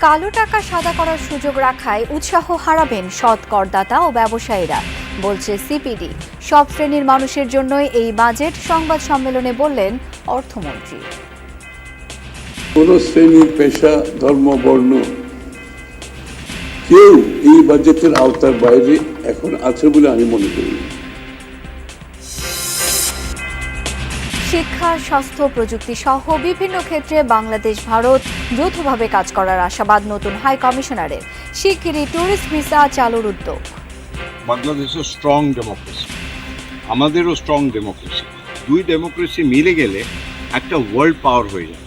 কালো টাকা সাদা করার সুযোগ রাখায় উৎসাহ হারাবেন সৎ করদাতা ও ব্যবসায়ীরা, বলছে সিপিডি। সব শ্রেণীর মানুষের জন্যই এই বাজেট, সংবাদ সম্মেলনে বললেন অর্থমন্ত্রী। কোন শ্রেণী, পেশা, ধর্ম, বর্ণ কেউ এই বাজেটের আওতার বাইরে এখন আছে বলে আমি মনে করি। শিক্ষা, স্বাস্থ্য, প্রযুক্তি সহ বিভিন্ন ক্ষেত্রে বাংলাদেশ ভারত যৌথভাবে কাজ করার আশাবাদ নতুন হাই কমিশনারের। শিগগিরই ট্যুরিস্ট ভিসা চালুর উদ্যোগ। বাংলাদেশও স্ট্রং ডেমোক্রেসি, আমাদেরও স্ট্রং ডেমোক্রেসি। দুই ডেমোক্রেসি মিলে গেলে একটা ওয়ার্ল্ড পাওয়ার হয়ে যায়।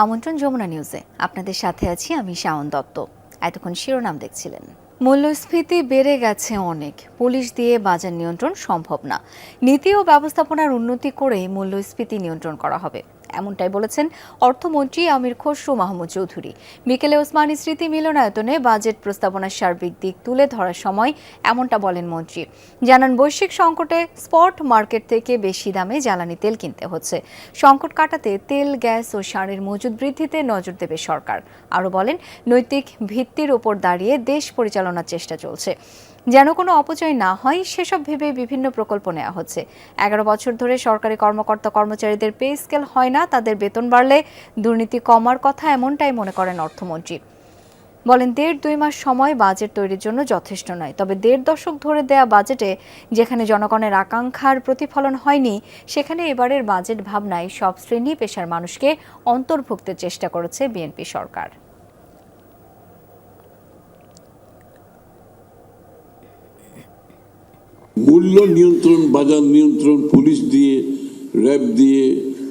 আমন্ত্রণ যমুনা নিউজে, আপনাদের সাথে আছি আমি শাওন দত্ত। এতক্ষণ শিরোনাম দেখছিলেন। মূল্যস্ফীতি বেড়ে গেছে অনেক, পুলিশ দিয়ে বাজার নিয়ন্ত্রণ সম্ভব না। নীতি ও ব্যবস্থাপনার উন্নতি করে মূল্যস্ফীতি নিয়ন্ত্রণ করা হবে, এমনটাই বলেছেন অর্থমন্ত্রী আমির খসরু মাহমুদ চৌধুরী। বিকেলে ওসমানী স্মৃতি মিলনায়তনে বাজেট প্রস্তাবনার সার্বিক দিক তুলে ধরার সময় এমনটা বলেন মন্ত্রী। জানান, বৈশ্বিক সংকটে স্পট মার্কেট থেকে বেশি দামে জ্বালানি তেল কিনতে হচ্ছে। সংকট কাটাতে তেল, গ্যাস ও সারের মজুত বৃদ্ধিতে নজর দেবে সরকার। আরও বলেন, নৈতিক ভিত্তির ওপর দাঁড়িয়ে দেশ পরিচালনার চেষ্টা চলছে, যেন কোনো অপচয় না হয় সেসব ভেবে বিভিন্ন প্রকল্প নেওয়া হচ্ছে। 11 বছর ধরে সরকারি কর্মকর্তা কর্মচারীদের পে স্কেল হয় না, তাদের বেতন বাড়লে দুর্নীতি কমার কথা, এমনটাই মনে করেন অর্থমন্ত্রী। বলেন, 1.5-2 মাস সময় বাজেট তৈরির জন্য যথেষ্ট নয়, তবে 1.5 দশক ধরে দেয়া বাজেটে যেখানে জনগণের আকাঙ্ক্ষার প্রতিফলন হয়নি, সেখানে এবারের বাজেট ভাবনায় সব শ্রেণী পেশার মানুষকে অন্তর্ভুক্তের চেষ্টা করেছে বিএনপি সরকার। মূল্য নিয়ন্ত্রণ, বাজার নিয়ন্ত্রণ পুলিশ দিয়ে, র্যাব দিয়ে,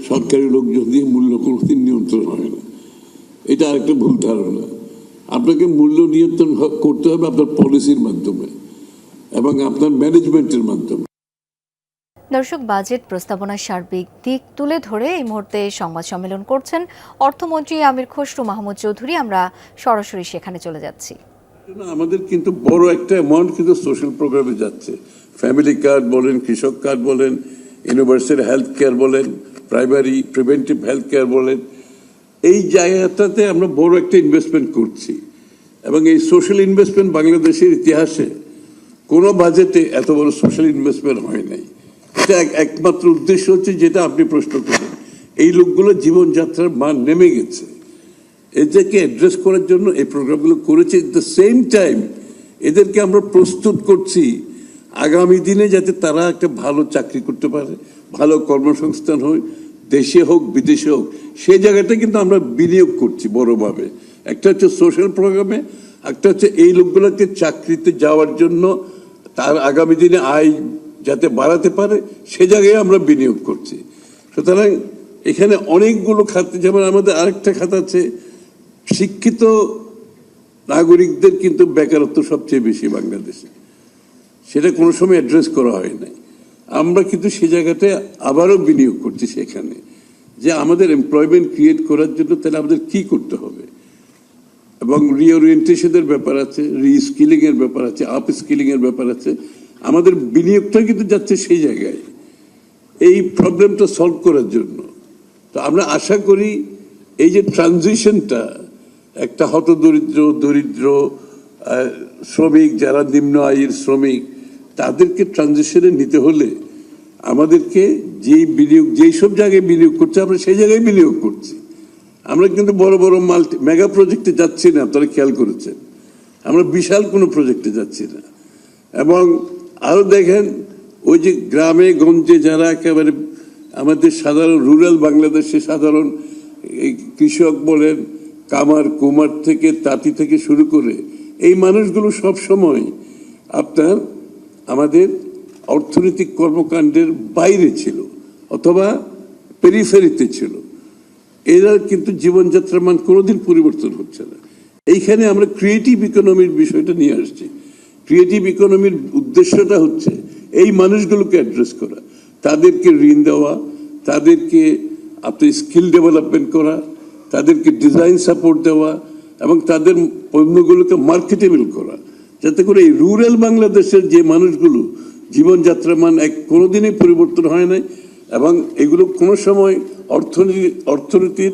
সরকারি লোকজন দিয়ে মূল্য কোনোদিন নিয়ন্ত্রণ হয় না। এটা আরেকটা ভুল ধারণা। আপনাকে মূল্য নিয়ন্ত্রণ করতে হবে আপনার পলিসির মাধ্যমে এবং আপনার ম্যানেজমেন্টের মাধ্যমে। দর্শক, বাজেট প্রস্তাবনার সার্বিক দিক তুলে ধরে এই মুহূর্তে সংবাদ সম্মেলন করছেন অর্থমন্ত্রী আমির খসরু মাহমুদ চৌধুরী। আমরা সরাসরি সেখানে চলে যাচ্ছি। আমাদের কিন্তু বড় একটা অ্যামাউন্ট কিন্তু সোশ্যাল প্রোগ্রামে যাচ্ছে। ফ্যামিলি কার্ড বলেন, কৃষক কার্ড বলেন, ইউনিভার্সাল হেলথ কেয়ার বলেন, প্রাইমারি প্রিভেন্টিভ হেলথ কেয়ার বলেন, এই জায়গাটাতে আমরা বড় একটা ইনভেস্টমেন্ট করছি। এবং এই সোশ্যাল ইনভেস্টমেন্ট বাংলাদেশের ইতিহাসে কোনো বাজেটে এত বড় সোশ্যাল ইনভেস্টমেন্ট হয় নাই। এটা একমাত্র উদ্দেশ্য হচ্ছে যেটা আপনি প্রশ্ন করেন, এই লোকগুলোর জীবনযাত্রার মান নেমে গেছে, এদেরকে অ্যাড্রেস করার জন্য এই প্রোগ্রামগুলো করেছি। এট দ্য সেম টাইম এদেরকে আমরা প্রস্তুত করছি আগামী দিনে যাতে তারা একটা ভালো চাকরি করতে পারে, ভালো কর্মসংস্থান হয়, দেশে হোক বিদেশে হোক, সেই জায়গাটা কিন্তু আমরা বিনিয়োগ করছি বড়ভাবে। একটা হচ্ছে সোশ্যাল প্রোগ্রামে, একটা হচ্ছে এই লোকগুলোকে চাকরিতে যাওয়ার জন্য তার আগামী দিনে আয় যাতে বাড়াতে পারে সে জায়গায় আমরা বিনিয়োগ করছি। সুতরাং এখানে অনেকগুলো খাতে, যেমন আমাদের আরেকটা খাত আছে শিক্ষিত নাগরিকদের কিন্তু বেকারত্ব সবচেয়ে বেশি বাংলাদেশে, সেটা কোনো সময় অ্যাড্রেস করা হয় নাই। আমরা কিন্তু সে জায়গাটায় আবারও বিনিয়োগ করছি সেখানে, যে আমাদের এমপ্লয়মেন্ট ক্রিয়েট করার জন্য তাহলে আমাদের কি করতে হবে, এবং রিওরিয়েন্টেশনের ব্যাপার আছে, রিস্কিলিং এর ব্যাপার আছে, আপ স্কিলিং এর ব্যাপার আছে। আমাদের বিনিয়োগটা কিন্তু যাচ্ছে সেই জায়গায় এই প্রবলেমটা সলভ করার জন্য। তো আমরা আশা করি এই যে ট্রানজিশনটা, একটা হতদরিদ্র, দরিদ্র শ্রমিক, যারা নিম্ন আয়ের শ্রমিক, তাদেরকে ট্রানজিশনে নিতে হলে আমাদেরকে যেই বিনিয়োগ, যেই সব জায়গায় বিনিয়োগ করছে আমরা সেই জায়গায় বিনিয়োগ করছি। আমরা কিন্তু বড় বড় মেগা প্রজেক্টে যাচ্ছি না, আপনারা খেয়াল করেছেন। আমরা বিশাল কোনো প্রজেক্টে যাচ্ছি না। এবং আরো দেখেন, ওই যে গ্রামে গঞ্জে যারা একেবারে আমাদের সাধারণ রুরাল বাংলাদেশে সাধারণ কৃষক বলেন, কামার কুমার থেকে তাঁতি থেকে শুরু করে এই মানুষগুলো সব সময় আপনার আমাদের অর্থনৈতিক কর্মকাণ্ডের বাইরে ছিল অথবা পেরিফেরিতে ছিল। এরা কিন্তু জীবনযাত্রার মান কোনোদিন পরিবর্তন হচ্ছে না। এইখানে আমরা ক্রিয়েটিভ ইকোনমির বিষয়টা নিয়ে আসছি। ক্রিয়েটিভ ইকোনমির উদ্দেশ্যটা হচ্ছে এই মানুষগুলোকে অ্যাড্রেস করা, তাদেরকে ঋণ দেওয়া, তাদেরকে আপনার স্কিল ডেভেলপমেন্ট করা, তাদেরকে ডিজাইন সাপোর্ট দেওয়া এবং তাদের পণ্যগুলোকে মার্কেটেবল করা, যাতে করে এই রুরাল বাংলাদেশের যে মানুষগুলো জীবনযাত্রার মান কোনোদিনই পরিবর্তন হয় নাই এবং এগুলো কোনো সময় অর্থনীতির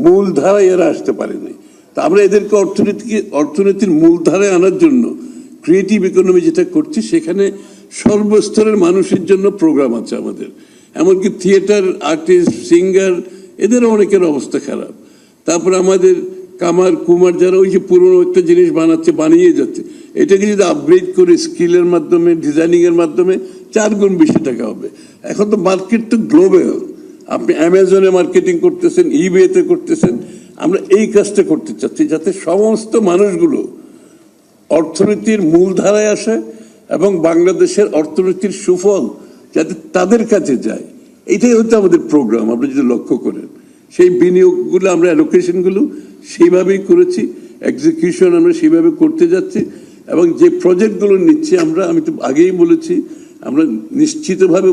মূলধারায় এরা আসতে পারে নাই। তা আমরা এদেরকে অর্থনীতির মূলধারায় আনার জন্য ক্রিয়েটিভ ইকোনমি যেটা করছি, সেখানে সর্বস্তরের মানুষের জন্য প্রোগ্রাম আছে আমাদের। এমনকি থিয়েটার আর্টিস্ট, সিঙ্গার, এদেরও অনেকের অবস্থা খারাপ। তারপরে আমাদের কামার কুমার যারা ওই যে পুরনো একটা জিনিস বানিয়ে যাচ্ছে, এটাকে যদি আপগ্রেড করে স্কিলের মাধ্যমে, ডিজাইনিং এর মাধ্যমে 4 গুণ বেশি টাকা হবে। এখন তো মার্কেট তো গ্লোবাল, আপনি অ্যামাজনে মার্কেটিং করতেছেন, ইবেতে করতেছেন। আমরা এই কাজটা করতে চাচ্ছি যাতে সমস্ত মানুষগুলো অর্থনীতির মূলধারায় আসে এবং বাংলাদেশের অর্থনীতির সুফল যাতে তাদের কাছে যায়। এটাই হচ্ছে আমাদের প্রোগ্রাম। আপনি যদি লক্ষ্য করেন, সেই বিনিয়োগগুলো আমরা অ্যালোকেশনগুলো সেইভাবেই করেছি, এক্সিকিউশন আমরা সেইভাবে করতে যাচ্ছি এবং যে প্রজেক্টগুলো নিচ্ছি আমি তো আগেই বলেছি, আমরা নিশ্চিতভাবে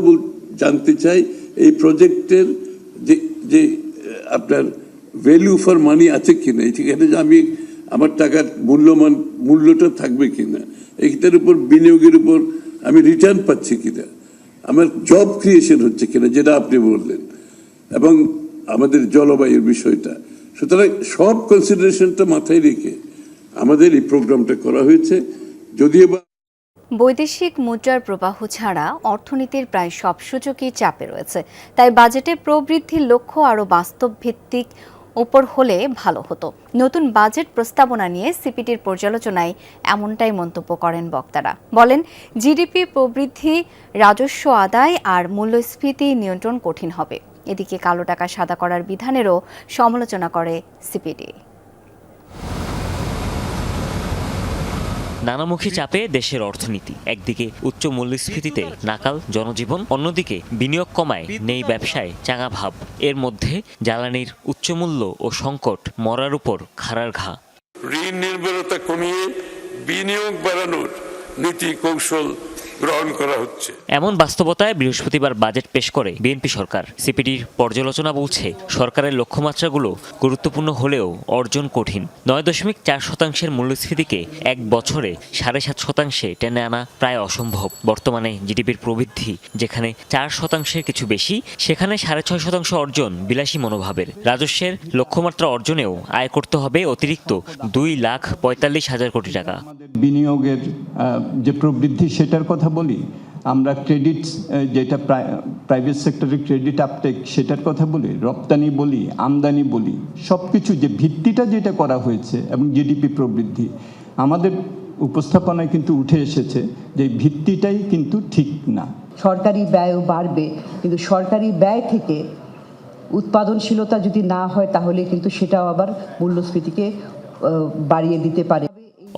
জানতে চাই এই প্রজেক্টের যে আপনার ভ্যালু ফর মানি আছে কিনা, এখানে যে আমি আমার টাকার মূল্যটা থাকবে কিনা, এইটার উপর বিনিয়োগের উপর আমি রিটার্ন পাচ্ছি কিনা, আমার জব ক্রিয়েশন হচ্ছে কিনা, যেটা আপনি বললেন, এবং আমাদের জলবায়ুর বিষয়টা। সুতরাং সব কনসিডারেশনটা মাথায় রেখে আমাদের এই প্রোগ্রামটা করা হয়েছে। যদিও বা বৈদেশিক মুদ্রার প্রবাহ ছাড়া অর্থনীতির প্রায় সব সূচকই চাপে রয়েছে, তাই বাজেটে প্রবৃদ্ধির লক্ষ্য আরও বাস্তব ভিত্তিক উপর হলে ভালো হতো। নতুন বাজেট প্রস্তাবনা নিয়ে সিপিডির পর্যালোচনায় এমনটাই মন্তব্য করেন বক্তারা। বলেন, জিডিপি প্রবৃদ্ধি, রাজস্ব আদায় আর মূল্যস্ফীতি নিয়ন্ত্রণ কঠিন হবে। এদিকে কালো টাকা সাদা করার বিধানেরও সমালোচনা করে সিপিডি। নানামুখী চাপে দেশের অর্থনীতি। একদিকে উচ্চ মূল্যস্ফীতিতে নাকাল জনজীবন, অন্যদিকে বিনিয়োগ কমায় নেই ব্যবসায় চাঙা ভাব। এর মধ্যে জ্বালানির উচ্চ মূল্য ও সংকট মরার উপর খাড়ার ঘা। ঋণ নির্ভরতা কমিয়ে বিনিয়োগ বাড়ানোর নীতি কৌশল গ্রহণ করা হচ্ছে। এমন বাস্তবতায় বৃহস্পতিবার বাজেট পেশ করে বিএনপি সরকার। সিপিডির পর্যালোচনা বলছে, সরকারের লক্ষ্যমাত্রাগুলো গুরুত্বপূর্ণ হলেও অর্জন কঠিন। 9.4% মূল্যস্ফীতিকে এক বছরে 7.5% টেনে আনা প্রায় অসম্ভব। বর্তমানে জিডিপির প্রবৃদ্ধি যেখানে 4% কিছু বেশি, সেখানে 6.5% অর্জন বিলাসী মনোভাবের। রাজস্বের লক্ষ্যমাত্রা অর্জনেও আয় করতে হবে অতিরিক্ত 2,45,000 কোটি টাকা। বিনিয়োগের যে প্রবৃদ্ধি, সেটার কথা বলি, আমরা ক্রেডিট, যেটা প্রাইভেট সেক্টরের ক্রেডিট আপটেক, সেটার কথা বলি, রপ্তানি বলি, আমদানি বলি, সব কিছু যে ভিত্তিটা যেটা করা হয়েছে এবং জিডিপি প্রবৃদ্ধি, আমাদের উপস্থাপনায় কিন্তু উঠে এসেছে যে ভিত্তিটাই কিন্তু ঠিক না। সরকারি ব্যয়ও বাড়বে, কিন্তু সরকারি ব্যয় থেকে উৎপাদনশীলতা যদি না হয় তাহলে কিন্তু সেটাও আবার মূল্যস্ফীতিকে বাড়িয়ে দিতে পারে।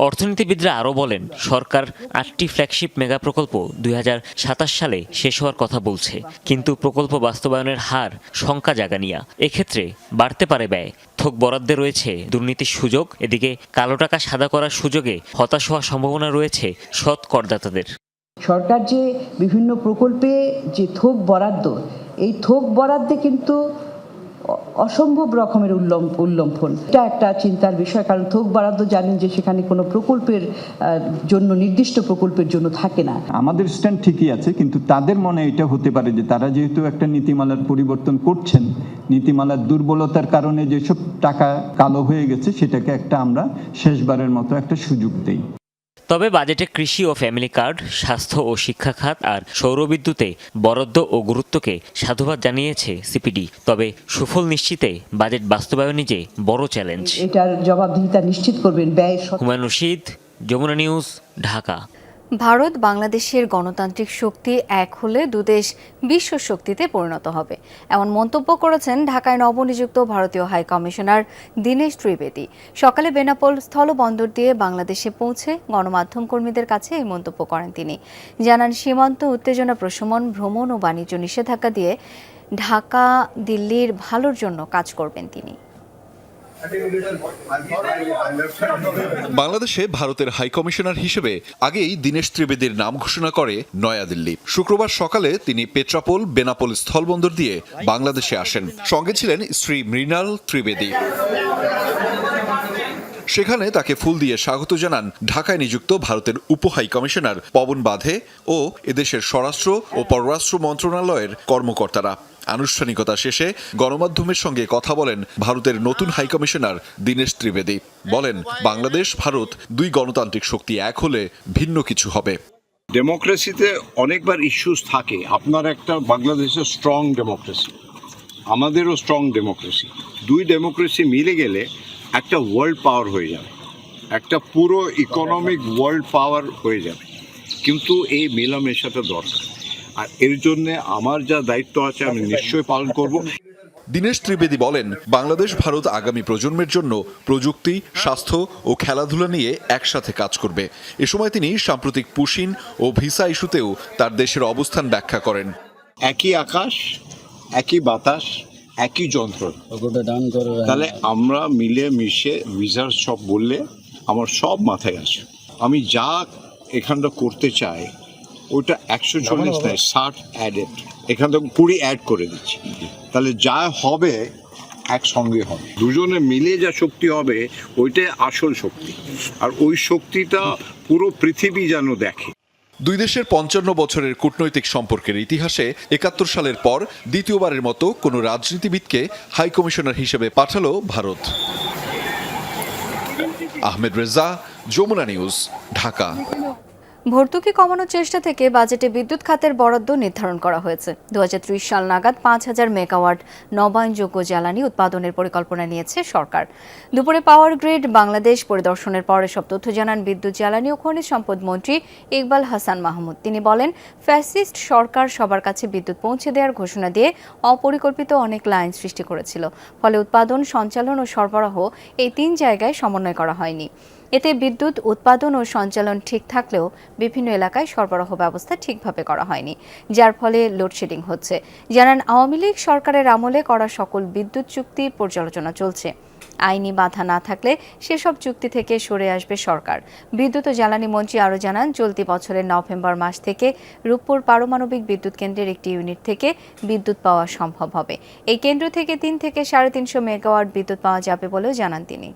অর্থনীতিবিদরা আরও বলেন, সরকার 8টি ফ্ল্যাগশিপ মেগা প্রকল্প 2027 সালে শেষ হওয়ার কথা বলছে, কিন্তু প্রকল্প বাস্তবায়নের হার শঙ্কা জাগানিয়া। এক্ষেত্রে বাড়তে পারে ব্যয়, থোক বরাদ্দে রয়েছে দুর্নীতির সুযোগ। এদিকে কালো টাকা সাদা করার সুযোগে হতাশ হওয়ার সম্ভাবনা রয়েছে সৎ করদাতাদের। সরকার যে বিভিন্ন প্রকল্পে যে থোক বরাদ্দ, এই থোক বরাদ্দে কিন্তু অসম্ভব রকমের উল্লঙ্ঘন। এটা একটা চিন্তার বিষয়, কারণ থোক বরাদ্দ জানেন যে সেখানে কোনো প্রকল্পের জন্য, নির্দিষ্ট প্রকল্পের জন্য থাকে না। আমাদের স্ট্যান্ড ঠিকই আছে, কিন্তু তাদের মনে এটা হতে পারে যে তারা যেহেতু একটা নীতিমালার পরিবর্তন করছেন, নীতিমালার দুর্বলতার কারণে যেসব টাকা কালো হয়ে গেছে, সেটাকে আমরা শেষবারের মতো একটা সুযোগ দেই। তবে বাজেটে কৃষি ও ফ্যামিলি কার্ড, স্বাস্থ্য ও শিক্ষা খাত আর সৌরবিদ্যুতে বরাদ্দ ও গুরুত্বকে সাধুবাদ জানিয়েছে সিপিডি। তবে সুফল নিশ্চিতে বাজেট বাস্তবায়নই যে বড় চ্যালেঞ্জ। এটার জবাবদিহিতা নিশ্চিত করবেন ব্যয়। হুমায়ুন রশিদ, যমুনা নিউজ, ঢাকা। ভারত বাংলাদেশের গণতান্ত্রিক শক্তি এক হলে দুদেশ বিশ্ব শক্তিতে পরিণত হবে, এমন মন্তব্য করেছেন ঢাকায় নবনিযুক্ত ভারতীয় হাই কমিশনার দীনেশ ত্রিবেদী। সকালে বেনাপোল স্থলবন্দর দিয়ে বাংলাদেশে পৌঁছে গণমাধ্যম কর্মীদের কাছে এই মন্তব্য করেন তিনি। জানান, সীমান্ত উত্তেজনা প্রশমন, ভ্রমণ ও বাণিজ্য নিষেধাজ্ঞা দিয়ে ঢাকা দিল্লির ভালোর জন্য কাজ করবেন তিনি। বাংলাদেশে ভারতের হাই কমিশনার হিসেবে আগেই দীনেশ ত্রিবেদীর নাম ঘোষণা করে নয়াদিল্লি। শুক্রবার সকালে তিনি পেট্রাপোল বেনাপোল স্থলবন্দর দিয়ে বাংলাদেশে আসেন। সঙ্গে ছিলেন স্ত্রী মৃণাল ত্রিবেদী। সেখানে তাকে ফুল দিয়ে স্বাগত জানান ঢাকায় নিযুক্ত ভারতের উপ হাই কমিশনার পবন বাধে ও এদেশের স্বরাষ্ট্র ও পররাষ্ট্র মন্ত্রণালয়ের কর্মকর্তারা। আনুষ্ঠানিকতা শেষে গণমাধ্যমের সঙ্গে কথা বলেন ভারতের নতুন হাই কমিশনার দীনেশ ত্রিবেদী। বলেন, বাংলাদেশ ভারত দুই গণতান্ত্রিক শক্তি এক হলে ভিন্ন কিছু হবে। ডেমোক্রেসিতে অনেকবার ইস্যুস থাকে। আপনার একটা বাংলাদেশের স্ট্রং ডেমোক্রেসি, আমাদেরও স্ট্রং ডেমোক্রেসি। দুই ডেমোক্রেসি মিলে গেলে একটা ওয়ার্ল্ড পাওয়ার হয়ে যাবে, একটা পুরো ইকোনমিক ওয়ার্ল্ড পাওয়ার হয়ে যাবে। কিন্তু এই মেলামেশাটা দরকার, আর এর জন্য আমার যা দায়িত্ব আছে আমি নিশ্চয়ই পালন করব। দীনেশ ত্রিবেদী বলেন, বাংলাদেশ ভারত আগামী প্রজন্মের জন্য প্রযুক্তি, স্বাস্থ্য ও খেলাধুলা নিয়ে একসাথে কাজ করবে। এ সময় তিনি সাম্প্রতিক পুশিন ও ভিসা ইস্যুতেও তার দেশের অবস্থান ব্যাখ্যা করেন। একই আকাশ, একই বাতাস, একই যন্ত্র, তাহলে আমরা মিলে মিশে ভিসার সব বললে আমার সব মাথায় আসে। আমি যা এখানটা করতে চাই ওইটা 140 নয়, 60 অ্যাডেড, এখান থেকে 20 অ্যাড করে দিচ্ছি। তাহলে যা হবে একসঙ্গে হবে, দুজনে মিলে যা শক্তি হবে ওইটাই আসল শক্তি, আর ওই শক্তিটা পুরো পৃথিবী যেন দেখে। দুই দেশের 55 বছরের কূটনৈতিক সম্পর্কের ইতিহাসে 71 সালের পর দ্বিতীয়বারের মতো কোনো রাজনীতিবিদকে হাই কমিশনার হিসেবে পাঠালো ভারত। আহমেদ রেজা, যমুনা নিউজ, ঢাকা। ভর্তুকি কমানোর চেষ্টা থেকে বাজেটে বিদ্যুৎ খাতের বরাদ্দ নির্ধারণ করা হয়েছে। 2030 সাল নাগাদ 5000 মেগাওয়াট নবায়নযোগ্য জ্বালানি উৎপাদনের পরিকল্পনা নিয়েছে সরকার। দুপুরে পাওয়ার গ্রিড বাংলাদেশ পরিদর্শনের পর এসব তথ্য জানান বিদ্যুৎ, জ্বালানি ও খনিজ সম্পদ মন্ত্রী ইকবাল হাসান মাহমুদ। তিনি বলেন, ফ্যাসিস্ট সরকার সবার কাছে বিদ্যুৎ পৌঁছে দেওয়ার ঘোষণা দিয়ে অপরিকল্পিত অনেক লাইন সৃষ্টি করেছিল। ফলে উৎপাদন, সঞ্চালন ও সরবরাহ এই 3 জায়গায় সমন্বয় করা হয়নি। এতে বিদ্যুৎ উৎপাদন ও সঞ্চালন ঠিক থাকলেও বিভিন্ন এলাকায় সরবরাহ ব্যবস্থা ঠিকভাবে করা হয়নি, যার ফলে লোডশেডিং হচ্ছে। জানান, আওয়ামী লীগ সরকারের আমলে করা সকল বিদ্যুৎ চুক্তির পর্যালোচনা চলছে। আইনি বাধা না থাকলে সেসব চুক্তি থেকে সরে আসবে সরকার। বিদ্যুৎ ও জ্বালানি মন্ত্রী আরও জানান, চলতি বছরের নভেম্বর মাস থেকে রূপপুর পারমাণবিক বিদ্যুৎ কেন্দ্রের একটি ইউনিট থেকে বিদ্যুৎ পাওয়া সম্ভব হবে। এই কেন্দ্র থেকে 3 থেকে 350 মেগাওয়াট বিদ্যুৎ পাওয়া যাবে বলেও জানান তিনি।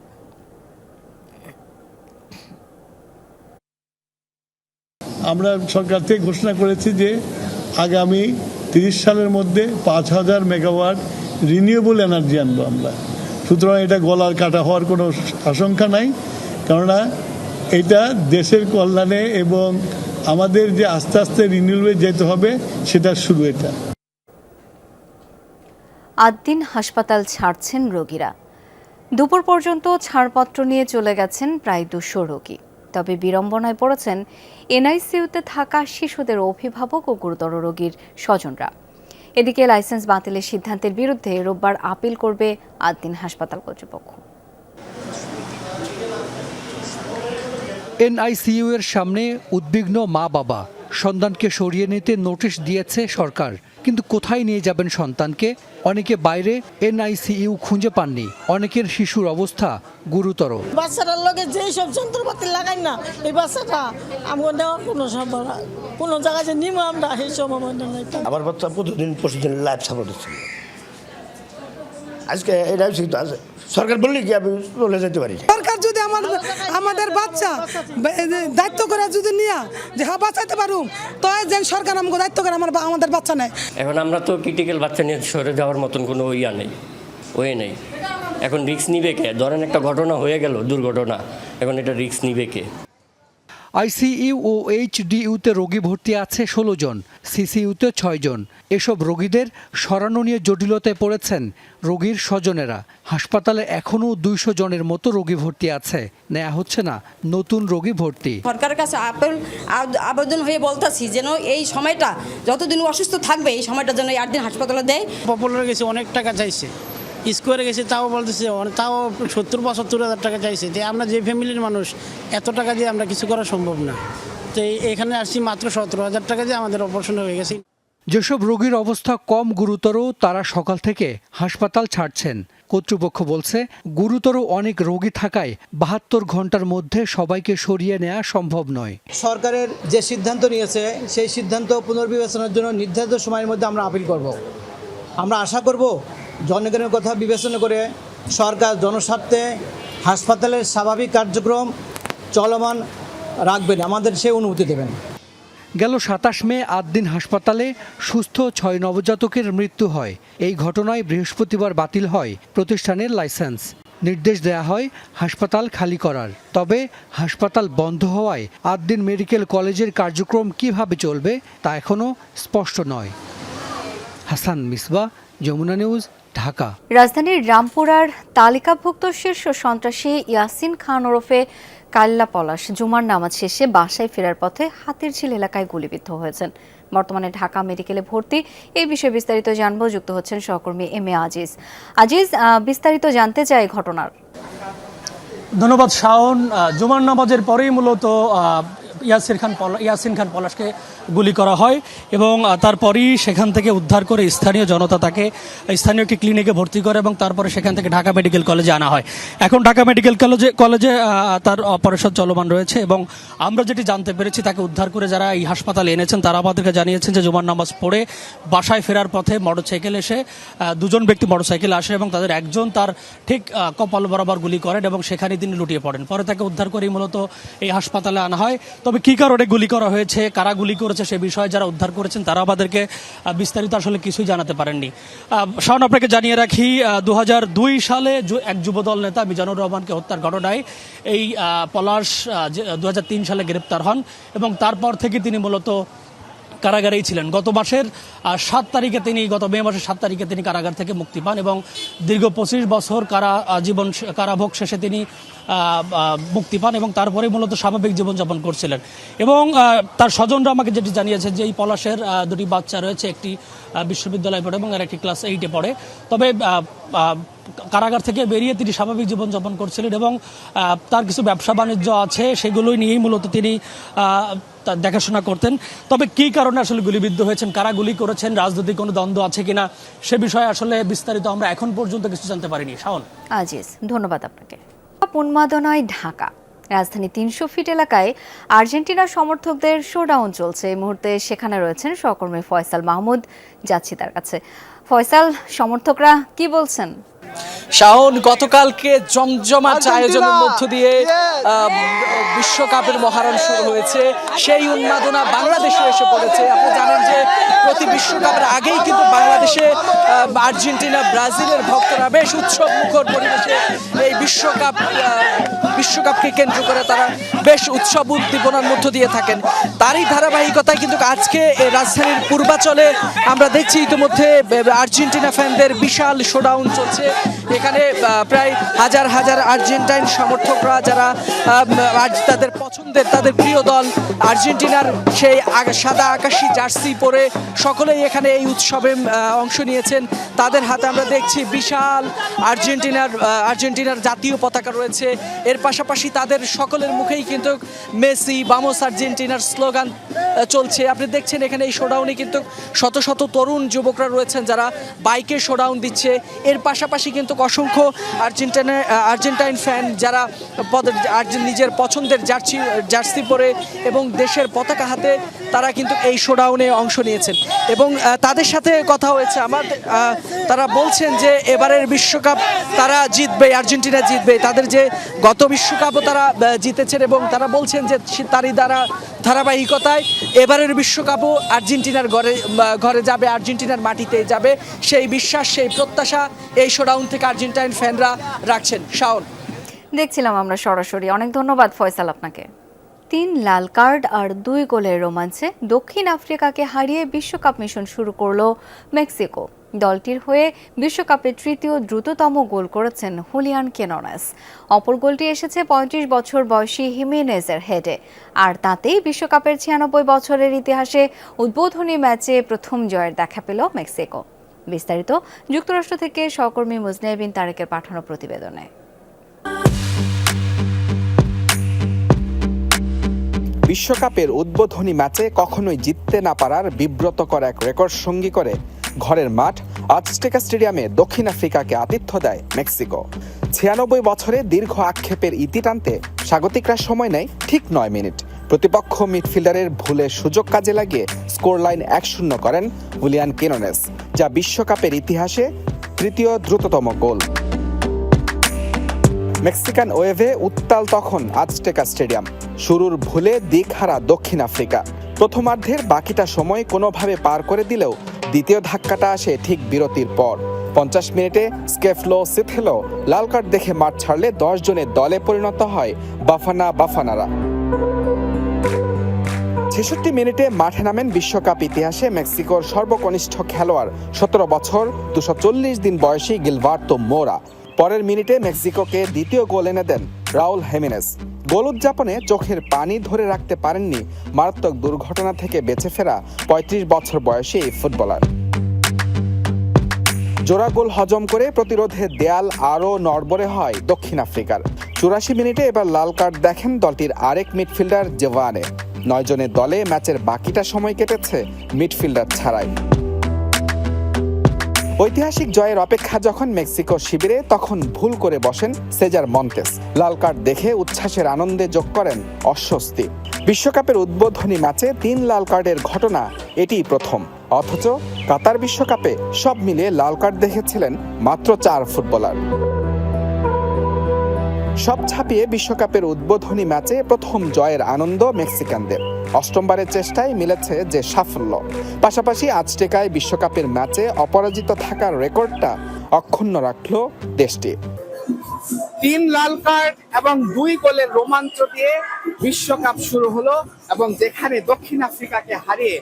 আমরা সরকার থেকে ঘোষণা করেছি যে আগামী 30 সালের মধ্যে 5000 মেগাওয়াট রিনিউয়েবল এনার্জি আনবো আমরা। সুতরাং এটা গলার কাটা হওয়ার কোনো আশঙ্কা নাই, কেননা এটা দেশের কল্যাণে এবং আমাদের যে আস্তে আস্তে রিনিউয়েবলে যেতে হবে সেটার শুরু এটা। 8 দিন হাসপাতাল ছাড়ছেন রোগীরা। দুপুর পর্যন্ত ছাড়পত্র নিয়ে চলে গেছেন প্রায় 200 রোগী। তবে বিড়ম্বনায় পড়েছেন এনআইসিইউতে থাকা শিশুদের অভিভাবক ও গুরুতর রোগীর স্বজনরা। এদিকে লাইসেন্স বাতিলের সিদ্ধান্তের বিরুদ্ধে রোববার আপিল করবে 8 দিন হাসপাতাল কর্তৃপক্ষ। এনআইসিইউ এর সামনে উদ্বিগ্ন মা বাবা। সন্তানকে সরিয়ে নিতে নোটিশ দিয়েছে সরকার, কিন্তু কোথায় নিয়ে যাবেন সন্তানকে? অনেকে বাইরে, এনআইসিইউ খুঁজে পাননি। অনেকের শিশুর অবস্থা গুরুতর। বাচ্চাটার লগে যেই সব যন্ত্রপাতি লাগাই না, এই বাচ্চাটা আমার নেওয়ার কোনো জায়গায় যে নিমো আমরা সেই সম্ভাবনা নাই। আমার বাচ্চা প্রতিদিন লাইফ সাপোর্ট হচ্ছে। আজকে এটা আছে, সরকার বললি কি আমি চলে যেতে পারি। সরকার যদি আমাদের বাচ্চা দায়িত্ব করে যদি নিয়ে যে হ্যাঁ বাঁচাইতে পারুম, তো যেন সরকার আমাকে দায়িত্ব করে আমাদের বাচ্চা নেয়। এখন আমরা তো ক্রিটিক্যাল বাচ্চা নিয়ে সরে যাওয়ার মতন কোনো ওয়ে নেই। এখন রিস্ক নিবে কে? ধরেন একটা ঘটনা হয়ে গেল, দুর্ঘটনা, এখন এটা রিস্ক নিবে কে? আইসিইউ ও এইচডিইউতে রোগী ভর্তি আছে 16 জন, সিসিইউতে 6 জন। এসব রোগীদের সরানো নিয়ে জটিলতায় পড়েছেন রোগীর স্বজনেরা। হাসপাতালে এখনও 200 জনের মতো রোগী ভর্তি আছে, নেওয়া হচ্ছে না নতুন রোগী ভর্তি। সরকারের কাছে আবেদন হয়ে বলতেছি যেন এই সময়টা যতদিন অসুস্থ থাকবে এই সময়টা যেন 8 দিন হাসপাতালে দেয়। পপুলার গেছে, অনেক টাকা চাইছে। স্কোয়ারে গেছে, তাও বলতেছে তাও 70-75 টাকা চাইছে। যে আমরা যে ফ্যামিলির মানুষ, এত টাকা দিয়ে আমরা কিছু করা সম্ভব না। তো এখানে আসছি মাত্র 17,000 টাকা দিয়ে আমাদের অপারেশন হয়ে গেছে। যেসব রোগীর অবস্থা কম গুরুতর তারা সকাল থেকে হাসপাতাল ছাড়ছেন। কর্তৃপক্ষ বলছে গুরুতর অনেক রোগী থাকায় 72 ঘন্টার মধ্যে সবাইকে সরিয়ে নেওয়া সম্ভব নয়। সরকারের যে সিদ্ধান্ত নিয়েছে সেই সিদ্ধান্ত পুনর্বিবেচনার জন্য নির্ধারিত সময়ের মধ্যে আমরা আপিল করব। আমরা আশা করব জনগণের কথা বিবেচনা করে সরকার জনস্বার্থে হাসপাতালের স্বাভাবিক কার্যক্রম চলমান রাখবেন, আমাদের সেই অনুমতি দেবেন। গেল 27 মে 8 দিন হাসপাতালে সুস্থ 6 নবজাতকের মৃত্যু হয়। এই ঘটনায় বৃহস্পতিবার বাতিল হয় প্রতিষ্ঠানের লাইসেন্স। নির্দেশ দেয়া হয় হাসপাতাল খালি করার। তবে হাসপাতাল বন্ধ হওয়ায় 8 দিন মেডিকেল কলেজের কার্যক্রম কিভাবে চলবে তা এখনও স্পষ্ট নয়। হাসান মিসবাহ, যমুনা নিউজ, ঢাকা। রাজধানীর রামপুরার তালিকাভুক্ত শীর্ষ সন্ত্রাসী ইয়াসিন খান ওরফে কাল্লা পলাশ জুমার নামাজ শেষে বাসায় ফেরার পথে হাতিরঝিল এলাকায় গুলিবিদ্ধ হয়েছেন। বর্তমানে ঢাকা মেডিকেলে ভর্তি। এই বিষয়ে বিস্তারিত জানবো, যুক্ত হচ্ছেন সহকর্মী এম এ আজিজ। আজিজ, বিস্তারিত জানতে চাই ঘটনার। ধন্যবাদ শাওন। জুমার নামাজের পরেই মূলত ইয়াসিন খান পলাশকে গুলি করা হয় এবং তারপরই সেখান থেকে উদ্ধার করে স্থানীয় জনতা তাকে স্থানীয় একটি ক্লিনিকে ভর্তি করে এবং তারপরে সেখান থেকে ঢাকা মেডিকেল কলেজে আনা হয়। এখন ঢাকা মেডিকেল কলেজে তার অপারেশন চলমান রয়েছে এবং আমরা যেটি জানতে পেরেছি তাকে উদ্ধার করে যারা এই হাসপাতালে এনেছেন তারা আমাদেরকে জানিয়েছেন যে জুমার নামাজ পড়ে বাসায় ফেরার পথে মোটরসাইকেল এসে দুজন ব্যক্তি মোটরসাইকেলে আসে এবং তাদের একজন তার ঠিক কপাল বরাবর গুলি করেন এবং সেখানে তিনি লুটিয়ে পড়েন। পরে তাকে উদ্ধার করেই মূলত এই হাসপাতালে আনা হয়। তবে কী কারণে গুলি করা হয়েছে, কারা গুলি করেছে সে বিষয়ে যারা উদ্ধার করেছেন তারা আমাদেরকে বিস্তারিত আসলে কিছুই জানাতে পারেননি। শাওন, আপনাকে জানিয়ে রাখি 2002 সালে এক যুবদল নেতা মিজানুর রহমানকে হত্যার ঘটনায় এই পলাশ 2003 সালে গ্রেপ্তার হন এবং তারপর থেকে তিনি মূলত কারাগারেই ছিলেন। গত মে মাসের 7 তারিখে তিনি কারাগার থেকে মুক্তি পান এবং দীর্ঘ 25 বছর কারাভোগ শেষে তিনি মুক্তি পান এবং তারপরে মূলত স্বাভাবিক জীবনযাপন করছিলেন। এবং তার স্বজনরা আমাকে যেটি জানিয়েছে যে এই পলাশের দুটি বাচ্চা রয়েছে, একটি বিশ্ববিদ্যালয়ে পড়ে এবং আর একটি ক্লাস 8-এ পড়ে। তবে কারাগার থেকে বেরিয়ে তিনি স্বাভাবিক জীবনযাপন করছিলেন এবং তার কিছু ব্যবসা বাণিজ্য আছে, সেগুলোই নিয়েই মূলত তিনি দেখাশোনা করতেন। তবে কী কারণে আসলে গুলিবিদ্ধ হয়েছেন, কারা গুলি করেছেন, রাজনৈতিক কোনো দ্বন্দ্ব আছে কিনা সে বিষয়ে আসলে বিস্তারিত আমরা এখন পর্যন্ত কিছু জানতে পারিনি। শাওন। আজিজ, ধন্যবাদ আপনাকে। উন্মাদনায় ঢাকা। রাজধানী 300 ফিট এলাকায় আর্জেন্টিনার সমর্থকদের শোডাউন চলছে। এই মুহূর্তে সেখানে রয়েছেন সহকর্মী ফয়সাল মাহমুদ, যাচ্ছি তার কাছে। ফয়সাল, সমর্থকরা কি বলছেন? শাওন, গতকালকে জমজমাট আয়োজনের মধ্য দিয়ে বিশ্বকাপের মহারণ শুরু হয়েছে। সেই উন্মাদনা বাংলাদেশে এসে পড়েছে। আপনি জানেন যে প্রতি বিশ্বকাপের আগেই কিন্তু বাংলাদেশে আর্জেন্টিনা, ব্রাজিলের ভক্তরা বেশ উৎসব মুখর পরিবেশে এই বিশ্বকাপকে কেন্দ্র করে তারা বেশ উৎসব উদ্দীপনার মধ্য দিয়ে থাকেন। তারই ধারাবাহিকতায় কিন্তু আজকে রাজধানীর পূর্বাচলে আমরা দেখছি ইতিমধ্যে আর্জেন্টিনা ফ্যানদের বিশাল শোডাউন চলছে। এখানে প্রায় হাজার হাজার আর্জেন্টাইন সমর্থকরা যারা তাদের পছন্দের, তাদের প্রিয় দল আর্জেন্টিনার সেই সাদা আকাশি জার্সি পরে সকলেই এখানে এই উৎসবে অংশ নিয়েছেন। তাদের হাতে আমরা দেখছি বিশাল আর্জেন্টিনার জাতীয় পতাকা রয়েছে। এর পাশাপাশি তাদের সকলের মুখেই কিন্তু মেসি, বামোস আর্জেন্টিনার স্লোগান চলছে। আপনি দেখছেন এখানে এই শোডাউনে কিন্তু শত শত তরুণ যুবকরা রয়েছেন যারা বাইকে শোডাউন দিচ্ছে। এর পাশাপাশি কিন্তু অসংখ্য আর্জেন্টাইন ফ্যান যারা নিজের পছন্দের জার্সি পরে এবং দেশের পতাকা হাতে তারা কিন্তু এই শোডাউনে অংশ নিয়েছেন এবং তাদের সাথে কথা হয়েছে আমার। তারা বলছেন যে এবারের বিশ্বকাপ তারা জিতবে, আর্জেন্টিনা জিতবে। তাদের যে গত বিশ্বকাপও তারা জিতেছেন এবং তারা বলছেন যে তারই ধারাবাহিকতায় এবারের বিশ্বকাপও আর্জেন্টিনার ঘরে যাবে, আর্জেন্টিনার মাটিতে যাবে। সেই বিশ্বাস, সেই প্রত্যাশা এই শোডাউন থেকে আর্জেন্টাইন ফ্যানরা রাখছেন। শাওন, দেখছিলাম আমরা সরাসরি। অনেক ধন্যবাদ ফয়সাল আপনাকে। 3 লাল কার্ড আর 2 গোলের রোমাঞ্চে দক্ষিণ আফ্রিকাকে হারিয়ে বিশ্বকাপ মিশন শুরু করল মেক্সিকো। দলটির হয়ে বিশ্বকাপে তৃতীয় দ্রুততম গোল করেছেন হুলিয়ান কেনোনেস। অপর গোলটি এসেছে 35 বছর বয়সী হিমেনেজের হেডে। আর তাতেই বিশ্বকাপের 96 বছরের ইতিহাসে উদ্বোধনী ম্যাচে প্রথম জয়ের দেখা পেল মেক্সিকো। বিস্তারিত যুক্তরাষ্ট্র থেকে সহকর্মী মুজনে বিন তারেকের পাঠানো প্রতিবেদনে। বিশ্বকাপের উদ্বোধনী ম্যাচে কখনোই জিততে না পারার বিব্রতকর এক রেকর্ড সঙ্গী করে ঘরের মাঠ আজটেকা স্টেডিয়ামে দক্ষিণ আফ্রিকাকে আতিথ্য দেয় মেক্সিকো। 96 বছরে দীর্ঘ আক্ষেপের ইতি টানতে স্বাগতিকরা সময় নেয় ঠিক 9 মিনিট। প্রতিপক্ষ মিডফিল্ডারের ভুলে সুযোগ কাজে লাগিয়ে স্কোর লাইন 1-0 করেন উলিয়ান কিনোনেস, যা বিশ্বকাপের ইতিহাসে তৃতীয় দ্রুততম গোল। মেক্সিকান ওয়েভে উত্তাল তখন আজটেকা স্টেডিয়াম। শুরুর ভুলে দিকহারা দক্ষিণ আফ্রিকা। প্রথমার্ধের বাকিটা সময় কোনোভাবে পার করে দিলেও দ্বিতীয় ধাক্কাটা আসে ঠিক বিরতির পর। 50 মিনিটে স্কেফলো সিথেলো লাল কার্ড দেখে মাঠ ছাড়লে 10 জনের দলে পরিণত হয় বাফানারা। 66 মিনিটে মাঠে নামেন বিশ্বকাপ ইতিহাসে মেক্সিকোর সর্বকনিষ্ঠ খেলোয়াড় 17 বছর 240 দিন বয়সী গিলবার্তো মোরা। পরের মিনিটে মেক্সিকোকে দ্বিতীয় গোল এনে দেন রাউল হেমিনেস। গোল উদযাপনে চোখের পানি ধরে রাখতে পারেননি মারাত্মক দুর্ঘটনা থেকে বেঁচে ফেরা 35 বছর বয়সী এই ফুটবলার। জোড়া গোল হজম করে প্রতিরোধের দেয়াল আরও নড়বড়ে হয় দক্ষিণ আফ্রিকার। 84 মিনিটে এবার লাল কার্ড দেখেন দলটির আরেক মিডফিল্ডার জেভানে। 9 জনের দলে ম্যাচের বাকিটা সময় কেটেছে মিডফিল্ডার ছাড়াই। ঐতিহাসিক জয়ের অপেক্ষা যখন মেক্সিকো শিবিরে, তখন ভুল করে বসেন সেজার মন্তেস। লাল কার্ড দেখে উচ্ছ্বাসের আনন্দে যোগ করেন অস্বস্তি। বিশ্বকাপের উদ্বোধনী ম্যাচে 3 লাল কার্ডের ঘটনা এটিই প্রথম। অথচ কাতার বিশ্বকাপে সব মিলিয়ে লাল কার্ড দেখেছিলেন মাত্র 4 ফুটবলার। সব ছাপিয়ে বিশ্বকাপের উদ্বোধনী ম্যাচে প্রথম জয়ের আনন্দ মেক্সিকানদের। অষ্টমবারের চেষ্টায় মিলেছে যে সাফল্য, পাশাপাশি আজটেকায় বিশ্বকাপের ম্যাচে অপরাজিত থাকার রেকর্ডটা অক্ষুণ্ণ রাখল দেশটি। 3 লাল কার্ড এবং 2 গোলের রোমাঞ্চ দিয়ে বিশ্বকাপ শুরু হলো, এবং যেখানে দক্ষিণ আফ্রিকাকে হারিয়ে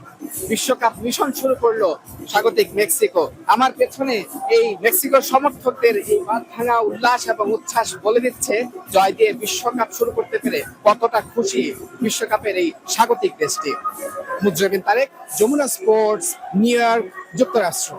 বিশ্বকাপ মিশন শুরু করলো স্বাগতিক মেক্সিকো। আমার পেছনে এই মেক্সিকোর সমর্থকদের এই ভাঙা উল্লাস এবং উচ্ছ্বাস বলে দিচ্ছে জয় দিয়ে বিশ্বকাপ শুরু করতে পেরে কতটা খুশি বিশ্বকাপের এই স্বাগতিক দেশটি। Mujrabin Tarek, Jamuna sports, New York, যুক্তরাষ্ট্র।